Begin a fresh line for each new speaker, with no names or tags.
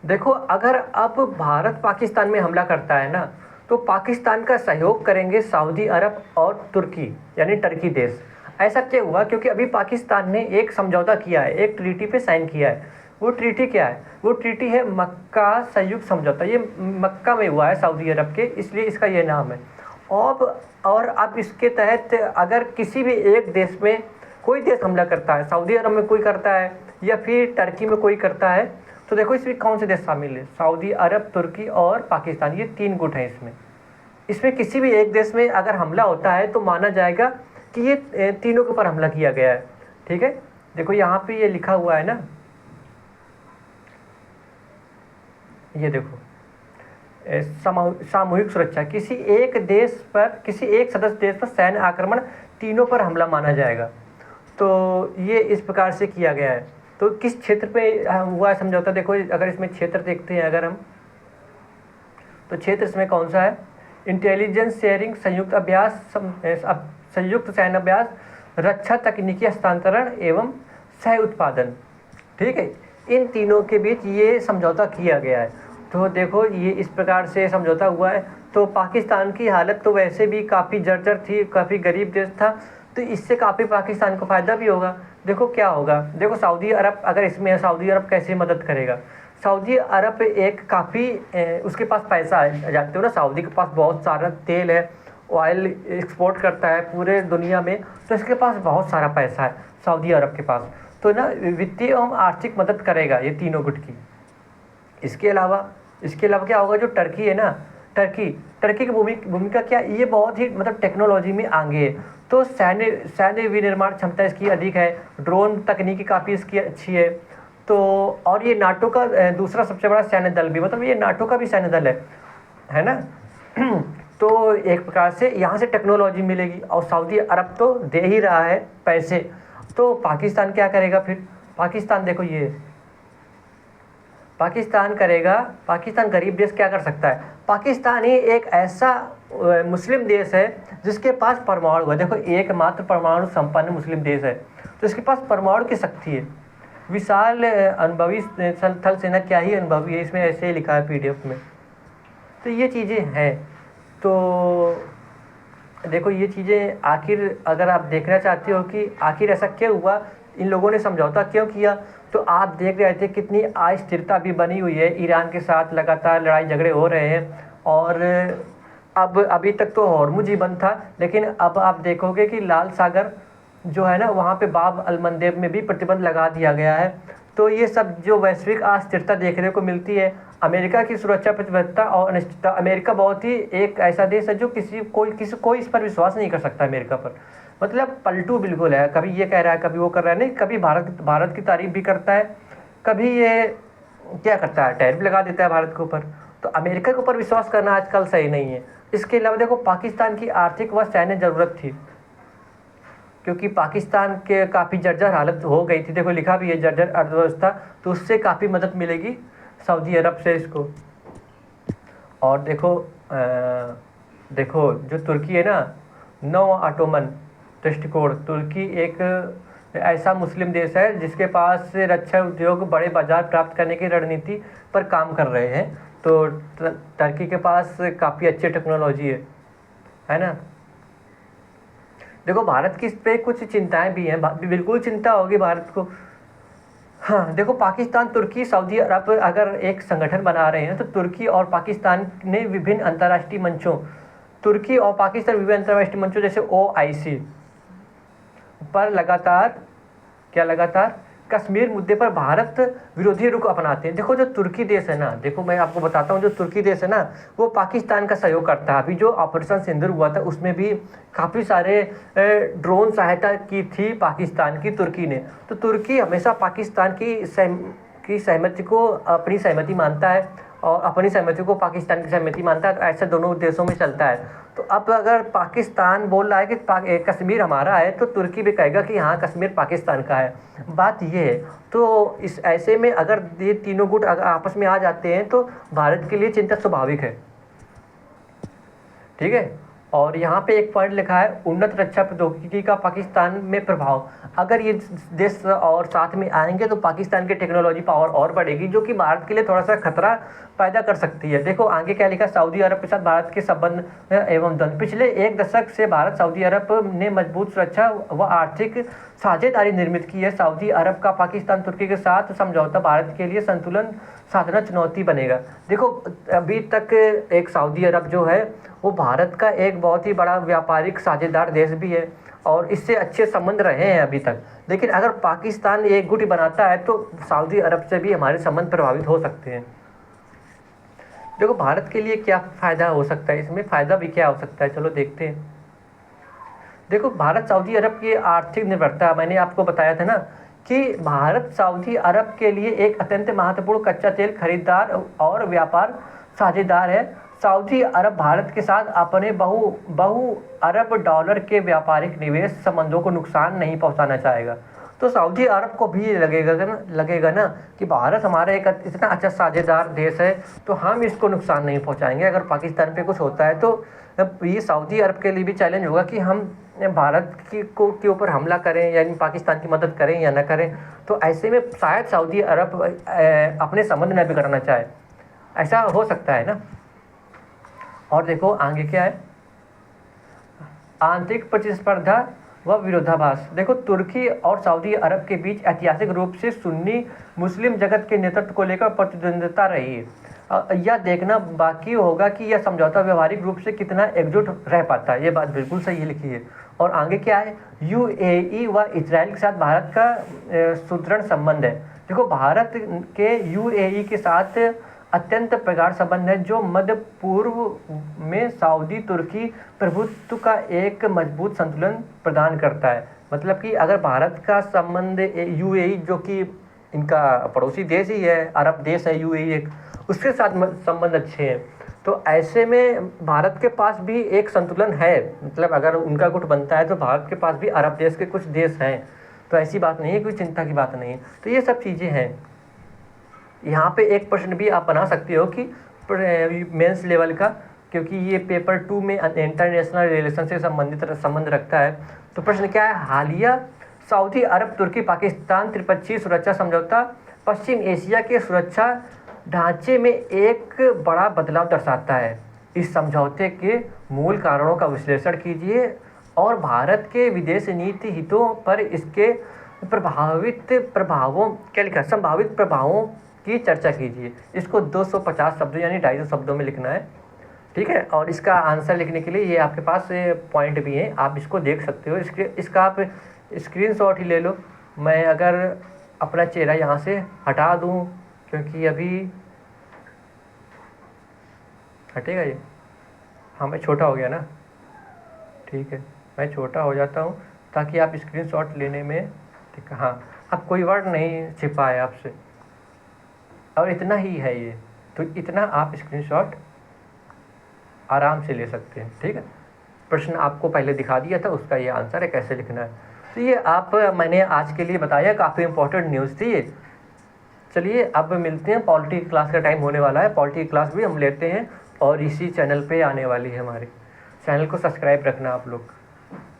देखो, अगर अब भारत पाकिस्तान में हमला करता है ना, तो पाकिस्तान का सहयोग करेंगे सऊदी अरब और तुर्की, यानी टर्की देश। ऐसा क्या हुआ? क्योंकि अभी पाकिस्तान ने एक समझौता किया है, एक ट्रीटी पे साइन किया है। वो ट्रीटी क्या है? वो ट्रीटी है मक्का संयुक्त समझौता। ये मक्का में हुआ है, सऊदी अरब के, इसलिए इसका ये नाम है। और अब इसके तहत अगर किसी भी एक देश में कोई देश हमला करता है, सऊदी अरब में कोई करता है या फिर टर्की में कोई करता है, तो देखो इसमें कौन से देश शामिल है? सऊदी अरब, तुर्की और पाकिस्तान, ये 3 गुट हैं इसमें। इसमें किसी भी एक देश में अगर हमला होता है तो माना जाएगा कि ये तीनों के ऊपर हमला किया गया है। ठीक है, देखो यहाँ पे ये लिखा हुआ है ना, ये देखो, सामूहिक सुरक्षा, किसी एक देश पर, किसी एक सदस्य देश पर सैन्य आक्रमण तीनों पर हमला माना जाएगा। तो ये इस प्रकार से किया गया है। तो किस क्षेत्र पे हुआ है समझौता? देखो, अगर इसमें क्षेत्र देखते हैं अगर हम, तो क्षेत्र इसमें कौन सा है? इंटेलिजेंस शेयरिंग, संयुक्त अभ्यास, संयुक्त सैन्य अभ्यास, रक्षा तकनीकी हस्तांतरण एवं सह उत्पादन। ठीक है, इन तीनों के बीच ये समझौता किया गया है। तो देखो ये इस प्रकार से समझौता हुआ है। तो पाकिस्तान की हालत तो वैसे भी काफ़ी जर्जर थी, काफ़ी गरीब देश था, तो इससे काफ़ी पाकिस्तान को फ़ायदा भी होगा। देखो क्या होगा, देखो सऊदी अरब अगर इसमें है, सऊदी अरब कैसे मदद करेगा? सऊदी अरब एक काफ़ी उसके पास पैसा है, जानते हो ना, सऊदी के पास बहुत सारा तेल है, ऑयल एक्सपोर्ट करता है पूरे दुनिया में, तो इसके पास बहुत सारा पैसा है सऊदी अरब के पास। तो ना वित्तीय एवं आर्थिक मदद करेगा ये तीनों गुट की। इसके अलावा क्या होगा? जो टर्की है ना, टर्की की भूमिका क्या? ये बहुत ही मतलब टेक्नोलॉजी में आगे है। तो सैन्य विनिर्माण क्षमता इसकी अधिक है, ड्रोन तकनीकी काफ़ी इसकी अच्छी है। तो और ये नाटो का दूसरा सबसे बड़ा सैन्य दल भी, मतलब ये नाटो का भी सैन्य दल है ना। तो एक प्रकार से यहाँ से टेक्नोलॉजी मिलेगी, और सऊदी अरब तो दे ही रहा है पैसे। तो पाकिस्तान क्या करेगा फिर? पाकिस्तान देखो, ये पाकिस्तान करेगा, पाकिस्तान गरीब देश क्या कर सकता है? पाकिस्तान ही एक ऐसा मुस्लिम देश है जिसके पास परमाणु है। देखो, एकमात्र परमाणु संपन्न मुस्लिम देश है, तो इसके पास परमाणु की शक्ति है। विशाल अनुभवी थल सेना, क्या ही अनुभवी है, इसमें ऐसे ही लिखा है पीडीएफ में। तो ये चीज़ें हैं। तो देखो ये चीज़ें आखिर अगर आप देखना चाहते हो कि आखिर ऐसा क्यों हुआ, इन लोगों ने समझौता क्यों किया, तो आप देख रहे थे कितनी अस्थिरता भी बनी हुई है। ईरान के साथ लगातार लड़ाई झगड़े हो रहे हैं, और अब अभी तक तो हॉर्मुज ही बंद था, लेकिन अब आप देखोगे कि लाल सागर जो है ना, वहाँ पे बाब अल मंदेब में भी प्रतिबंध लगा दिया गया है। तो ये सब जो वैश्विक अस्थिरता देखने को मिलती है, अमेरिका की सुरक्षा प्रतिबद्धता और अनिश्चितता। अमेरिका बहुत ही एक ऐसा देश है जो कोई इस पर विश्वास नहीं कर सकता अमेरिका पर, मतलब पलटू बिल्कुल है। कभी ये कह रहा है, कभी वो कर रहा है, नहीं कभी भारत की तारीफ भी करता है, कभी ये क्या करता है, टैरिफ लगा देता है भारत के ऊपर। तो अमेरिका के ऊपर विश्वास करना आजकल सही नहीं है। इसके अलावा देखो, पाकिस्तान की आर्थिक व सैन्य ज़रूरत थी, क्योंकि पाकिस्तान के काफ़ी जर्जर हालत हो गई थी। देखो लिखा भी है जर्जर अर्थव्यवस्था, तो उससे काफ़ी मदद मिलेगी सऊदी अरब से इसको। और देखो जो तुर्की है ना, नौ ऑटोमन दृष्टिकोण, तुर्की एक ऐसा मुस्लिम देश है जिसके पास रक्षा उद्योग बड़े बाजार प्राप्त करने की रणनीति पर काम कर रहे हैं। तो तुर्की के पास काफ़ी अच्छी टेक्नोलॉजी है ना। देखो भारत की इस पर कुछ चिंताएं भी हैं, बिल्कुल चिंता होगी भारत को। हाँ देखो, पाकिस्तान, तुर्की, सऊदी अरब अगर एक संगठन बना रहे हैं, तो तुर्की और पाकिस्तान ने विभिन्न अंतर्राष्ट्रीय मंचों, तुर्की और पाकिस्तान विभिन्न अंतर्राष्ट्रीय मंचों जैसे OIC पर लगातार कश्मीर मुद्दे पर भारत विरोधी रुख अपनाते हैं। देखो जो तुर्की देश है ना, देखो मैं आपको बताता हूँ, जो तुर्की देश है ना, वो पाकिस्तान का सहयोग करता है। अभी जो ऑपरेशन सिंदूर हुआ था, उसमें भी काफ़ी सारे ड्रोन सहायता की थी पाकिस्तान की, तुर्की ने। तो तुर्की हमेशा पाकिस्तान की सहमति को अपनी सहमति मानता है, और अपनी सहमति को पाकिस्तान की सहमति मानता है। तो ऐसे दोनों देशों में चलता है। तो अब अगर पाकिस्तान बोल रहा है कि कश्मीर हमारा है, तो तुर्की भी कहेगा कि हाँ कश्मीर पाकिस्तान का है। बात ये है। तो इस ऐसे में अगर ये तीनों गुट अगर आपस में आ जाते हैं, तो भारत के लिए चिंता स्वाभाविक है। ठीक है। और यहाँ पे एक पॉइंट लिखा है उन्नत रक्षा प्रौद्योगिकी का पाकिस्तान में प्रभाव। अगर ये देश और साथ में आएंगे तो पाकिस्तान की टेक्नोलॉजी पावर और बढ़ेगी, जो कि भारत के लिए थोड़ा सा खतरा पैदा कर सकती है। देखो आगे क्या लिखा, सऊदी अरब के साथ भारत के संबंध एवं द्वंद्व। पिछले एक दशक से भारत सऊदी अरब ने मजबूत सुरक्षा व आर्थिक साझेदारी निर्मित की है। सऊदी अरब का पाकिस्तान तुर्की के साथ समझौता भारत के लिए संतुलन साधना चुनौती बनेगा। देखो अभी तक एक सऊदी अरब जो है वो भारत का एक बहुत ही बड़ा व्यापारिक साझेदार देश भी है और इससे अच्छे संबंध रहे हैं अभी तक। लेकिन अगर पाकिस्तान एक गुट बनाता है तो सऊदी अरब से भी हमारे संबंध प्रभावित हो सकते हैं। देखो भारत के लिए क्या फ़ायदा हो सकता है, इसमें फ़ायदा भी क्या हो सकता है, चलो देखते हैं। देखो भारत सऊदी अरब की आर्थिक निर्भरता, मैंने आपको बताया था ना कि भारत सऊदी अरब के लिए एक अत्यंत महत्वपूर्ण कच्चा तेल खरीदार और व्यापार साझेदार है। सऊदी अरब भारत के साथ अपने बहु अरब डॉलर के व्यापारिक निवेश संबंधों को नुकसान नहीं पहुंचाना चाहेगा। तो सऊदी अरब को भी लगेगा ना कि भारत हमारा एक इतना अच्छा साझेदार देश है, तो हम इसको नुकसान नहीं पहुंचाएंगे। अगर पाकिस्तान पे कुछ होता है तो ये सऊदी अरब के लिए भी चैलेंज होगा कि हम भारत के ऊपर हमला करें, यानी पाकिस्तान की मदद करें या ना करें। तो ऐसे में शायद सऊदी अरब अपने संबंध न बिगड़ना चाहे, ऐसा हो सकता है ना। और देखो आगे क्या है, आंतरिक प्रतिस्पर्धा व विरोधाभास। देखो तुर्की और सऊदी अरब के बीच ऐतिहासिक रूप से सुन्नी मुस्लिम जगत के नेतृत्व को लेकर प्रतिद्वंद्विता रही है। यह देखना बाकी होगा कि यह समझौता व्यवहारिक रूप से कितना एकजुट रह पाता है। ये बात बिल्कुल सही लिखी है। और आगे क्या है, यूएई व इजराइल के साथ भारत का सुदृढ़ संबंध है। देखो भारत के यूएई के साथ अत्यंत प्रगाढ़ संबंध है, जो मध्य पूर्व में सऊदी तुर्की प्रभुत्व का एक मजबूत संतुलन प्रदान करता है। मतलब कि अगर भारत का संबंध यूएई, जो कि इनका पड़ोसी देश ही है, अरब देश है यूएई एक, उसके साथ संबंध अच्छे हैं, तो ऐसे में भारत के पास भी एक संतुलन है। मतलब अगर उनका गुट बनता है तो भारत के पास भी अरब देश के कुछ देश हैं, तो ऐसी बात नहीं है, कोई चिंता की बात नहीं है। तो ये सब चीज़ें हैं। यहाँ पे एक प्रश्न भी आप बना सकते हो कि मेंस लेवल का, क्योंकि ये पेपर 2 में इंटरनेशनल रिलेशन से संबंध रखता है। तो प्रश्न क्या है, हालिया सऊदी अरब तुर्की पाकिस्तान त्रिपक्षीय सुरक्षा समझौता पश्चिम एशिया के सुरक्षा ढांचे में एक बड़ा बदलाव दर्शाता है। इस समझौते के मूल कारणों का विश्लेषण कीजिए और भारत के विदेश नीति हितों पर इसके संभावित प्रभावों की चर्चा कीजिए। इसको 250 शब्दों यानी 250 शब्दों में लिखना है, ठीक है। और इसका आंसर लिखने के लिए ये आपके पास पॉइंट भी हैं, आप इसको देख सकते हो। इसका आप स्क्रीनशॉट ही ले लो। मैं अगर अपना चेहरा यहाँ से हटा दूँ, क्योंकि अभी हटेगा ये, हाँ मैं छोटा हो गया ना, ठीक है मैं छोटा हो जाता हूँ ताकि आप स्क्रीनशॉट लेने में, ठीक है, हाँ अब कोई वर्ड नहीं छिपा है आपसे और इतना ही है ये, तो इतना आप स्क्रीनशॉट आराम से ले सकते हैं, ठीक है। प्रश्न आपको पहले दिखा दिया था, उसका ये आंसर है कैसे लिखना है। तो ये मैंने आज के लिए बताया, काफ़ी इंपॉर्टेंट न्यूज़ थी ये। चलिए अब मिलते हैं, पॉलिटी क्लास का टाइम होने वाला है, पॉलिटी क्लास भी हम लेते हैं और इसी चैनल पे आने वाली है। हमारे चैनल को सब्सक्राइब रखना आप लोग।